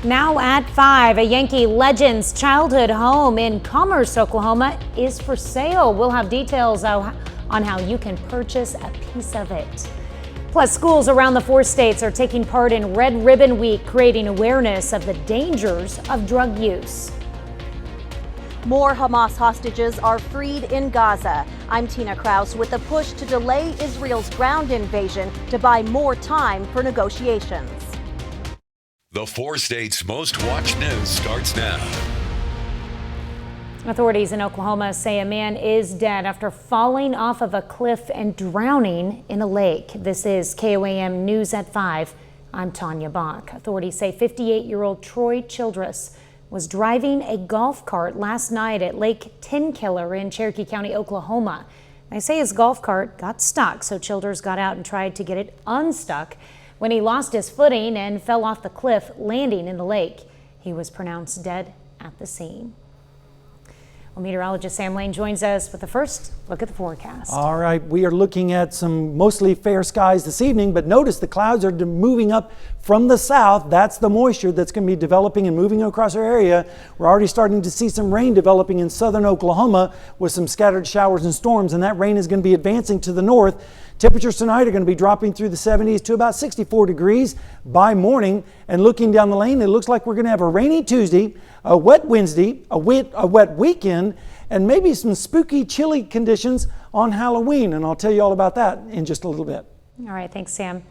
Now at 5, a Yankee legend's childhood home in Commerce, Oklahoma is for sale. We'll have details on how you can purchase a piece of it. Plus, schools around the 4 states are taking part in Red Ribbon Week, creating awareness of the dangers of drug use. More Hamas hostages are freed in Gaza. I'm Tina Kraus with a push to delay Israel's ground invasion to buy more time for negotiations. The 4 states' most watched news starts now. Authorities in Oklahoma say a man is dead after falling off of a cliff and drowning in a lake. This is KOAM News at 5. I'm Tanya Bach. Authorities say 58-year-old Troy Childress was driving a golf cart last night at Lake Tenkiller in Cherokee County, Oklahoma. They say his golf cart got stuck, so Childress got out and tried to get it unstuck when he lost his footing and fell off the cliff, landing in the lake. He was pronounced dead at the scene. Well, meteorologist Sam Lane joins us with the first look at the forecast. All right, we are looking at some mostly fair skies this evening, but notice the clouds are moving up from the south. That's the moisture that's going to be developing and moving across our area. We're already starting to see some rain developing in southern Oklahoma with some scattered showers and storms, and that rain is going to be advancing to the north. Temperatures tonight are going to be dropping through the 70s to about 64 degrees by morning. And looking down the lane, it looks like we're going to have a rainy Tuesday, a wet Wednesday, a wet weekend, and maybe some spooky, chilly conditions on Halloween. And I'll tell you all about that in just a little bit. All right, thanks, Sam.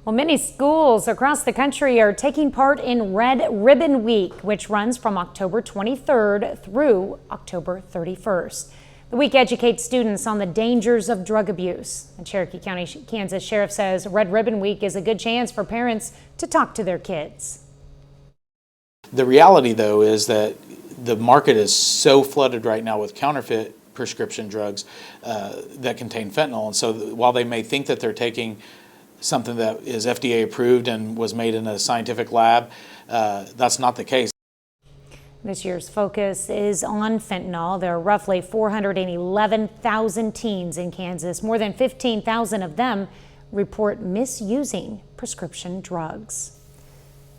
Well, many schools across the country are taking part in Red Ribbon Week, which runs from October 23rd through October 31st. The week educates students on the dangers of drug abuse. The Cherokee County, Kansas Sheriff says Red Ribbon Week is a good chance for parents to talk to their kids. The reality, though, is that the market is so flooded right now with counterfeit prescription drugs that contain fentanyl. And so while they may think that they're taking something that is FDA approved and was made in a scientific lab, that's not the case. This year's focus is on fentanyl. There are roughly 411,000 teens in Kansas. More than 15,000 of them report misusing prescription drugs.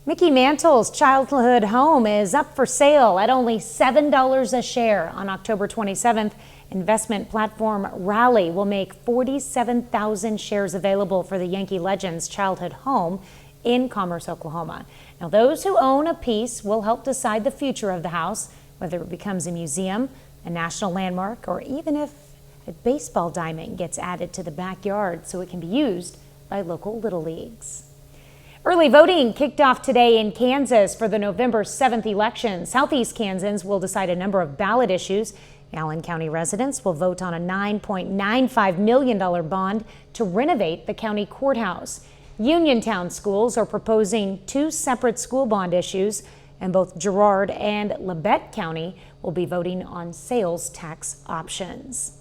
Mickey Mantle's childhood home is up for sale at only $7 a share. On October 27th, investment platform Rally will make 47,000 shares available for the Yankee legend's childhood home in Commerce, Oklahoma. Now, those who own a piece will help decide the future of the house, whether it becomes a museum, a national landmark, or even if a baseball diamond gets added to the backyard so it can be used by local little leagues. Early voting kicked off today in Kansas for the November 7th election. Southeast Kansans will decide a number of ballot issues. Allen County residents will vote on a $9.95 million bond to renovate the county courthouse. Uniontown schools are proposing 2 separate school bond issues, and both Girard and Labette County will be voting on sales tax options.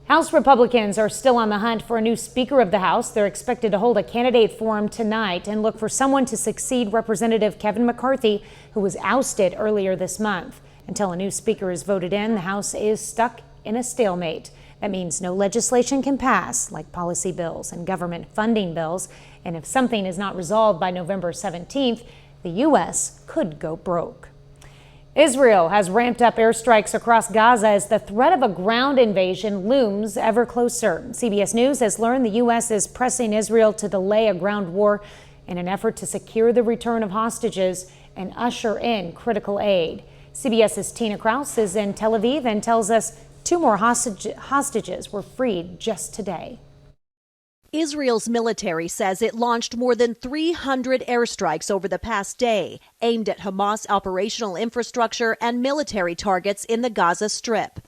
House Republicans are still on the hunt for a new Speaker of the House. They're expected to hold a candidate forum tonight and look for someone to succeed Representative Kevin McCarthy, who was ousted earlier this month. Until a new Speaker is voted in, the House is stuck in a stalemate. That means no legislation can pass, like policy bills and government funding bills. And if something is not resolved by November 17th, the U.S. could go broke. Israel has ramped up airstrikes across Gaza as the threat of a ground invasion looms ever closer. CBS News has learned the U.S. is pressing Israel to delay a ground war in an effort to secure the return of hostages and usher in critical aid. CBS's Tina Kraus is in Tel Aviv and tells us 2 more hostages were freed just today. Israel's military says it launched more than 300 airstrikes over the past day, aimed at Hamas operational infrastructure and military targets in the Gaza Strip.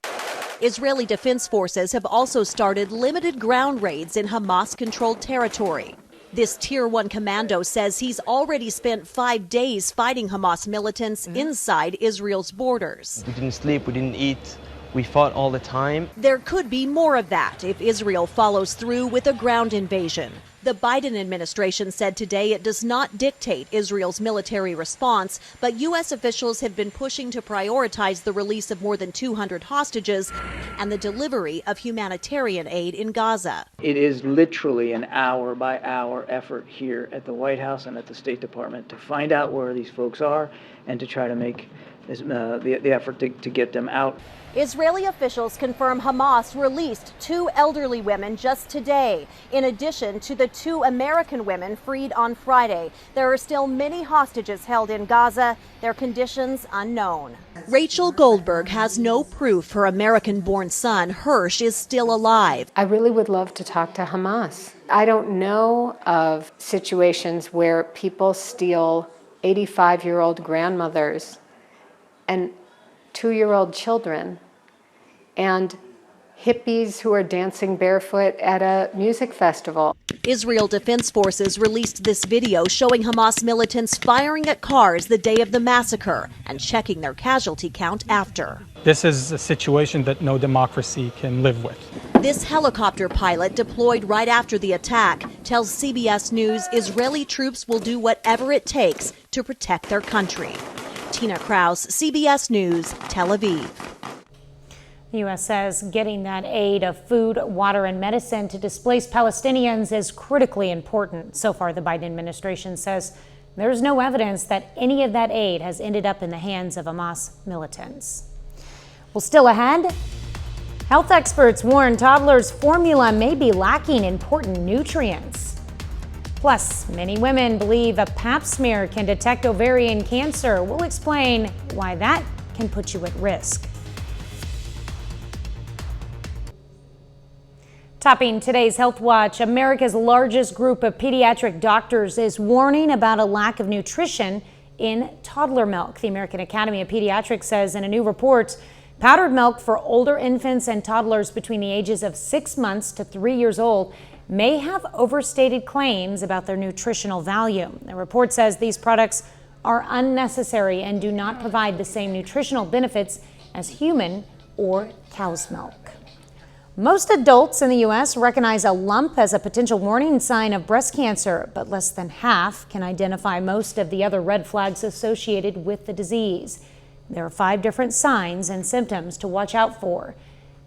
Israeli defense forces have also started limited ground raids in Hamas-controlled territory. This Tier 1 commando says he's already spent 5 days fighting Hamas militants inside Israel's borders. We didn't sleep, we didn't eat. We fought all the time. There could be more of that if Israel follows through with a ground invasion. The Biden administration said today it does not dictate Israel's military response, but U.S. officials have been pushing to prioritize the release of more than 200 hostages and the delivery of humanitarian aid in Gaza. It is literally an hour-by-hour effort here at the White House and at the State Department to find out where these folks are and to try to make the effort to get them out. Israeli officials confirm Hamas released 2 elderly women just today, in addition to the 2 American women freed on Friday. There are still many hostages held in Gaza, their conditions unknown. Rachel Goldberg has no proof her American-born son, Hirsch, is still alive. I really would love to talk to Hamas. I don't know of situations where people steal 85-year-old grandmothers and 2-year-old children and hippies who are dancing barefoot at a music festival. Israel Defense Forces released this video showing Hamas militants firing at cars the day of the massacre and checking their casualty count after. This is a situation that no democracy can live with. This helicopter pilot, deployed right after the attack, tells CBS News Israeli troops will do whatever it takes to protect their country. Tina Kraus, CBS News, Tel Aviv. The U.S. says getting that aid of food, water, and medicine to displaced Palestinians is critically important. So far, the Biden administration says there's no evidence that any of that aid has ended up in the hands of Hamas militants. Well, still ahead, health experts warn toddlers' formula may be lacking important nutrients. Plus, many women believe a pap smear can detect ovarian cancer. We'll explain why that can put you at risk. Topping today's Health Watch, America's largest group of pediatric doctors is warning about a lack of nutrition in toddler milk. The American Academy of Pediatrics says in a new report, powdered milk for older infants and toddlers between the ages of 6 months to 3 years old may have overstated claims about their nutritional value. The report says these products are unnecessary and do not provide the same nutritional benefits as human or cow's milk. Most adults in the U.S. recognize a lump as a potential warning sign of breast cancer, but less than half can identify most of the other red flags associated with the disease. There are 5 different signs and symptoms to watch out for: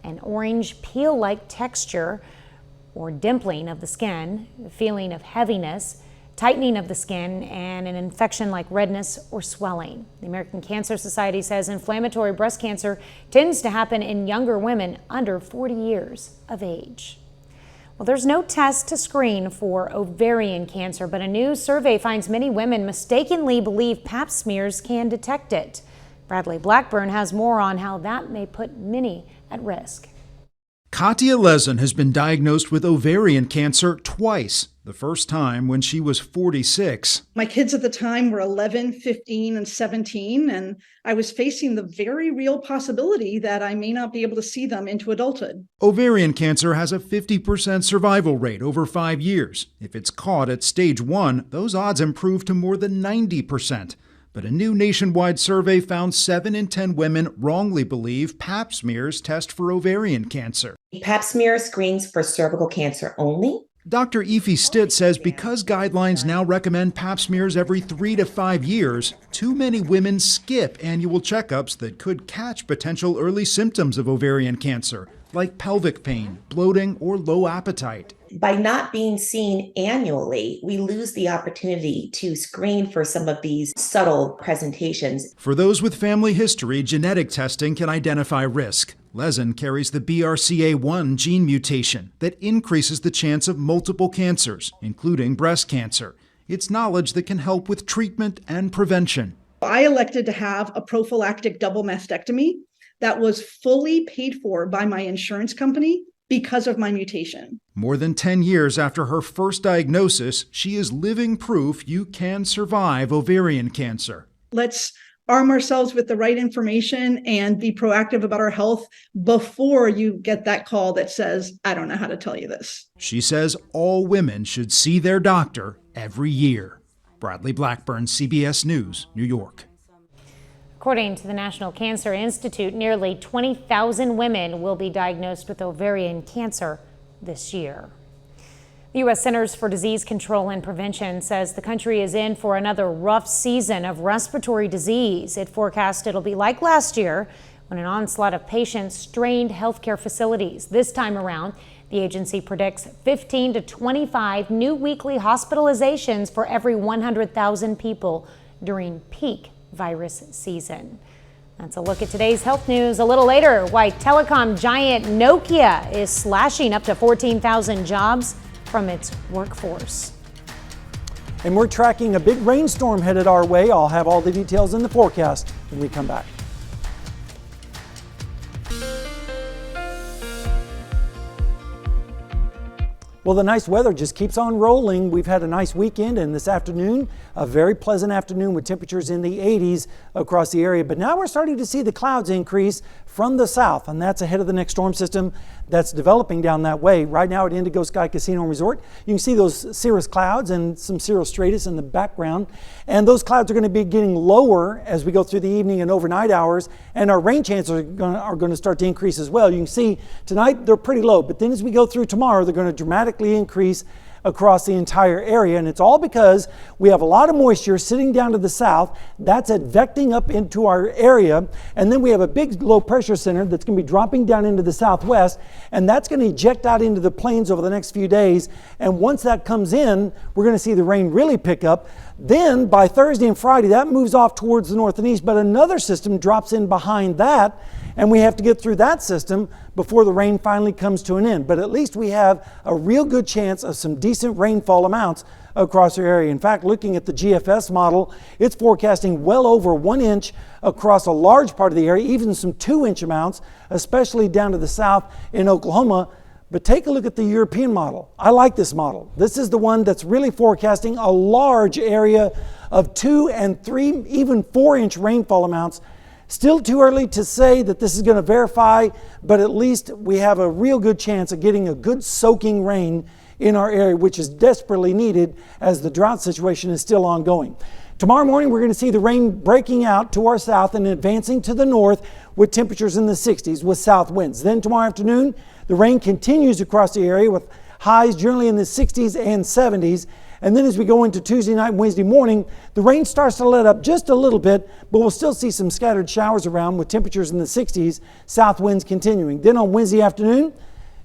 an orange peel-like texture or dimpling of the skin, the feeling of heaviness, tightening of the skin, and an infection like redness or swelling. The American Cancer Society says inflammatory breast cancer tends to happen in younger women under 40 years of age. Well, there's no test to screen for ovarian cancer, but a new survey finds many women mistakenly believe pap smears can detect it. Bradley Blackburn has more on how that may put many at risk. Katia Lezen has been diagnosed with ovarian cancer twice. The first time when she was 46. My kids at the time were 11, 15, and 17, and I was facing the very real possibility that I may not be able to see them into adulthood. Ovarian cancer has a 50% survival rate over 5 years. If it's caught at stage 1, those odds improve to more than 90%. But a new nationwide survey found 7 in 10 women wrongly believe pap smears test for ovarian cancer. Pap smear screens for cervical cancer only. Dr. Aoife Stitt says because guidelines now recommend pap smears every 3 to 5 years, too many women skip annual checkups that could catch potential early symptoms of ovarian cancer, like pelvic pain, bloating, or low appetite. By not being seen annually, we lose the opportunity to screen for some of these subtle presentations. For those with family history, genetic testing can identify risk. Lezen carries the BRCA1 gene mutation that increases the chance of multiple cancers, including breast cancer. It's knowledge that can help with treatment and prevention. I elected to have a prophylactic double mastectomy that was fully paid for by my insurance company because of my mutation. More than 10 years after her first diagnosis, she is living proof you can survive ovarian cancer. Let's arm ourselves with the right information and be proactive about our health before you get that call that says, I don't know how to tell you this. She says all women should see their doctor every year. Bradley Blackburn, CBS News, New York. According to the National Cancer Institute, nearly 20,000 women will be diagnosed with ovarian cancer this year. The The U.S. Centers for Disease Control and Prevention says the country is in for another rough season of respiratory disease. It forecasts it'll be like last year when an onslaught of patients strained healthcare facilities. This time around, the agency predicts 15 to 25 new weekly hospitalizations for every 100,000 people during peak virus season. That's a look at today's health news. A little later, why telecom giant Nokia is slashing up to 14,000 jobs from its workforce. And we're tracking a big rainstorm headed our way. I'll have all the details in the forecast when we come back. Well, the nice weather just keeps on rolling. We've had a nice weekend, and this afternoon, a very pleasant afternoon with temperatures in the 80s across the area. But now we're starting to see the clouds increase from the south, and that's ahead of the next storm system that's developing down that way. Right now at Indigo Sky Casino and Resort, you can see those cirrus clouds and some cirrus stratus in the background. And those clouds are going to be getting lower as we go through the evening and overnight hours, and our rain chances are going to start to increase as well. You can see tonight they're pretty low, but then as we go through tomorrow, they're going to dramatically increase across the entire area, and it's all because we have a lot of moisture sitting down to the south that's advecting up into our area, and then we have a big low pressure center that's going to be dropping down into the southwest, and that's going to eject out into the plains over the next few days. And once that comes in, we're going to see the rain really pick up. Then by Thursday and Friday, that moves off towards the north and east, but another system drops in behind that, and we have to get through that system before the rain finally comes to an end. But at least we have a real good chance of some decent rainfall amounts across our area. In fact, looking at the GFS model, it's forecasting well over 1 inch across a large part of the area, even some 2-inch amounts, especially down to the south in Oklahoma. But take a look at the European model. I like this model. This is the one that's really forecasting a large area of 2 and 3, even 4-inch rainfall amounts. Still too early to say that this is going to verify, but at least we have a real good chance of getting a good soaking rain in our area, which is desperately needed as the drought situation is still ongoing. Tomorrow morning, we're going to see the rain breaking out to our south and advancing to the north with temperatures in the 60s with south winds. Then tomorrow afternoon, the rain continues across the area with highs generally in the 60s and 70s. And then as we go into Tuesday night and Wednesday morning, the rain starts to let up just a little bit, but we'll still see some scattered showers around with temperatures in the 60s, south winds continuing. Then on Wednesday afternoon,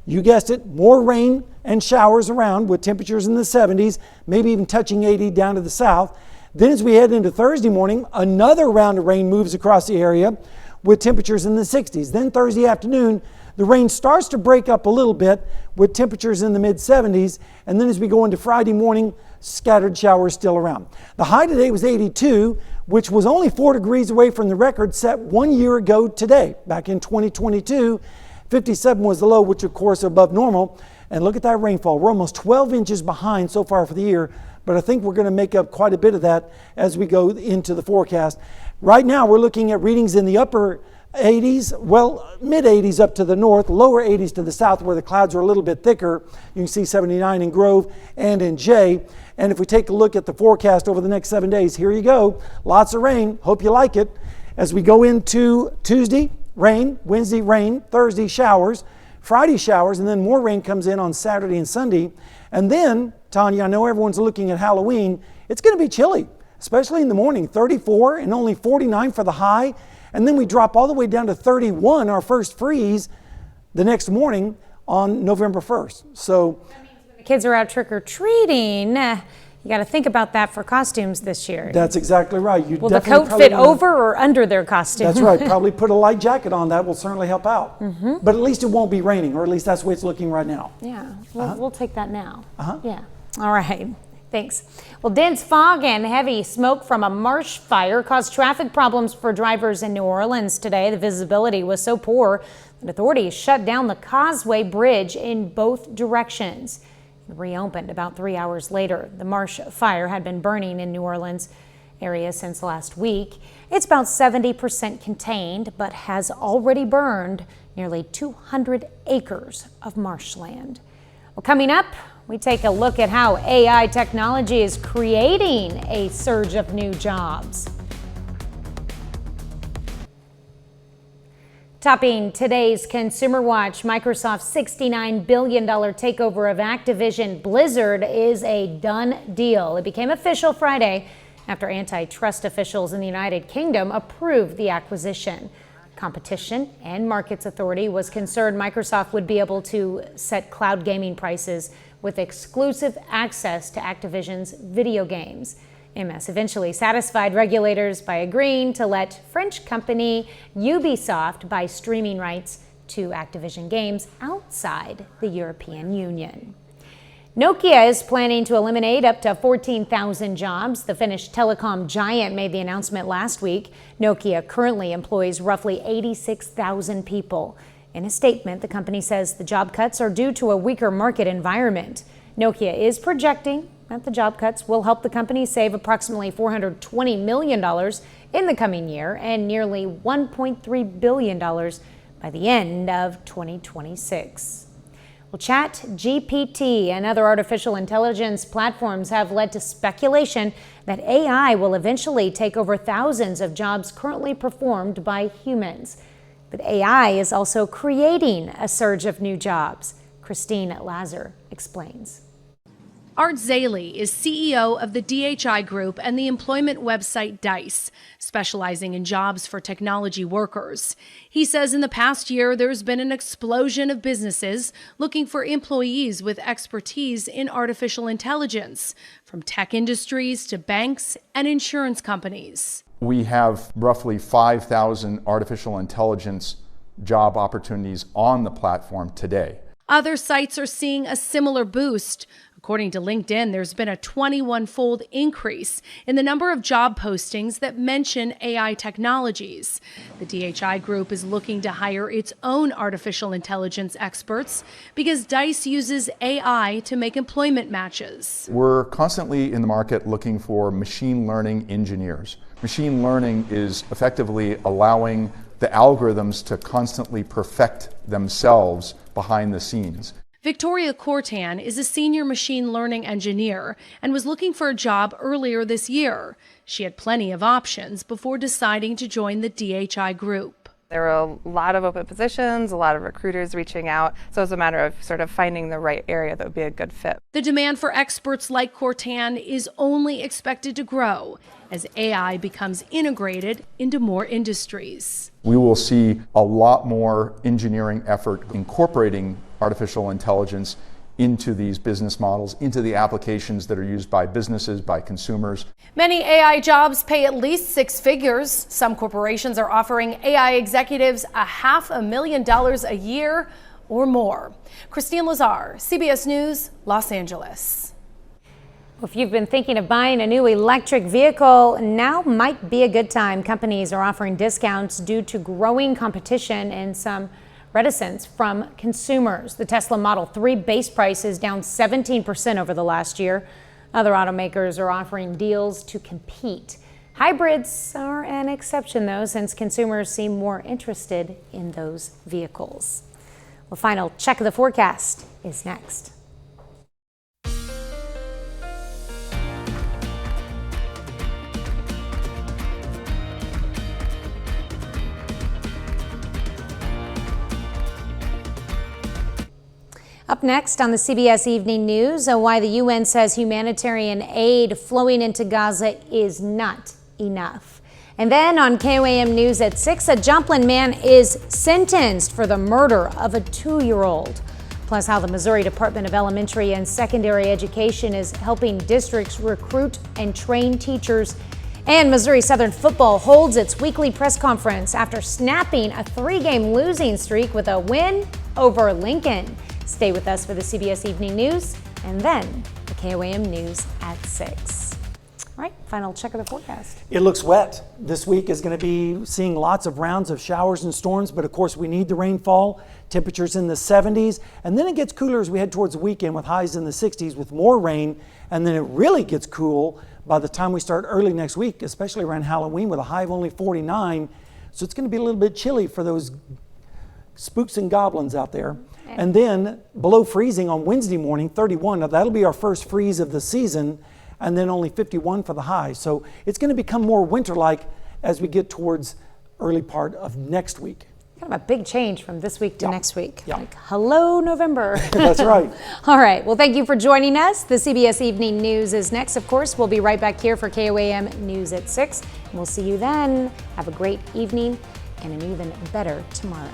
you guessed it, more rain and showers around with temperatures in the 70s, maybe even touching 80 down to the south. Then as we head into Thursday morning, another round of rain moves across the area with temperatures in the 60s. Then Thursday afternoon, the rain starts to break up a little bit with temperatures in the mid-70s, and then as we go into Friday morning, scattered showers still around. The high today was 82, which was only 4 degrees away from the record set 1 year ago today. Back in 2022, 57 was the low, which of course above normal. And look at that rainfall. We're almost 12 inches behind so far for the year, but I think we're going to make up quite a bit of that as we go into the forecast. Right now, we're looking at readings in the upper 80s, well, mid 80s up to the north, lower 80s to the south where the clouds are a little bit thicker. You can see 79 in Grove and in Jay. And if we take a look at the forecast over the next 7 days, here you go. Lots of rain. Hope you like it. As we go into Tuesday, rain, Wednesday, rain, Thursday, showers, Friday, showers, and then more rain comes in on Saturday and Sunday. And then, Tanya, I know everyone's looking at Halloween. It's going to be chilly, especially in the morning, 34 and only 49 for the high. And then we drop all the way down to 31, our first freeze, the next morning on November 1st. So that means when the kids are out trick-or-treating, you got to think about that for costumes this year. That's exactly right. Will the coat fit over or under their costume? That's right. Probably put a light jacket on. That will certainly help out. Mm-hmm. But at least it won't be raining, or at least that's the way it's looking right now. Yeah, we'll take that now. Yeah. All right. Thanks. Well, dense fog and heavy smoke from a marsh fire caused traffic problems for drivers in New Orleans today. The visibility was so poor that authorities shut down the Causeway Bridge in both directions. It reopened about 3 hours later. The marsh fire had been burning in New Orleans area since last week. It's about 70% contained, but has already burned nearly 200 acres of marshland. Well, coming up, we take a look at how AI technology is creating a surge of new jobs. Topping today's Consumer Watch, Microsoft's $69 billion takeover of Activision Blizzard is a done deal. It became official Friday after antitrust officials in the United Kingdom approved the acquisition. Competition and Markets Authority was concerned Microsoft would be able to set cloud gaming prices with exclusive access to Activision's video games. MS eventually satisfied regulators by agreeing to let French company Ubisoft buy streaming rights to Activision games outside the European Union. Nokia is planning to eliminate up to 14,000 jobs. The Finnish telecom giant made the announcement last week. Nokia currently employs roughly 86,000 people. In a statement, the company says the job cuts are due to a weaker market environment. Nokia is projecting that the job cuts will help the company save approximately $420 million in the coming year and nearly $1.3 billion by the end of 2026. Well, ChatGPT and other artificial intelligence platforms have led to speculation that AI will eventually take over thousands of jobs currently performed by humans. But AI is also creating a surge of new jobs. Christine Lazar explains. Art Zaley is CEO of the DHI Group and the employment website Dice, specializing in jobs for technology workers. He says in the past year, there's been an explosion of businesses looking for employees with expertise in artificial intelligence, from tech industries to banks and insurance companies. We have roughly 5,000 artificial intelligence job opportunities on the platform today. Other sites are seeing a similar boost. According to LinkedIn, there's been a 21-fold increase in the number of job postings that mention AI technologies. The DHI Group is looking to hire its own artificial intelligence experts because Dice uses AI to make employment matches. We're constantly in the market looking for machine learning engineers. Machine learning is effectively allowing the algorithms to constantly perfect themselves behind the scenes. Victoria Cortan is a senior machine learning engineer and was looking for a job earlier this year. She had plenty of options before deciding to join the DHI Group. There were a lot of open positions, a lot of recruiters reaching out, so it's a matter of sort of finding the right area that would be a good fit. The demand for experts like Cortan is only expected to grow as AI becomes integrated into more industries. We will see a lot more engineering effort incorporating artificial intelligence into these business models, into the applications that are used by businesses, by consumers. Many AI jobs pay at least six figures. Some corporations are offering AI executives $500,000 a year or more. Christine Lazar, CBS News, Los Angeles. If you've been thinking of buying a new electric vehicle, now might be a good time. Companies are offering discounts due to growing competition and some reticence from consumers. The Tesla Model 3 base price is down 17% over the last year. Other automakers are offering deals to compete. Hybrids are an exception, though, since consumers seem more interested in those vehicles. Well, final check of the forecast is next. Up next on the CBS Evening News, why the UN says humanitarian aid flowing into Gaza is not enough. And then on KOAM News at 6, a Joplin man is sentenced for the murder of a 2-year-old. Plus how the Missouri Department of Elementary and Secondary Education is helping districts recruit and train teachers. And Missouri Southern football holds its weekly press conference after snapping a 3-game losing streak with a win over Lincoln. Stay with us for the CBS Evening News and then the KOAM News at 6. All right, final check of the forecast. It looks wet. This week is going to be seeing lots of rounds of showers and storms, but of course we need the rainfall. Temperatures in the 70s, and then it gets cooler as we head towards the weekend with highs in the 60s with more rain, and then it really gets cool by the time we start early next week, especially around Halloween with a high of only 49. So it's going to be a little bit chilly for those spooks and goblins out there. And then below freezing on Wednesday morning, 31. Now that'll be our first freeze of the season, and then only 51 for the high. So it's going to become more winter-like as we get towards early part of next week. Kind of a big change from this week to Yeah. next week. Yeah. Like, hello, November. That's right. All right. Well, thank you for joining us. The CBS Evening News is next. Of course, we'll be right back here for KOAM News at 6. And we'll see you then. Have a great evening and an even better tomorrow.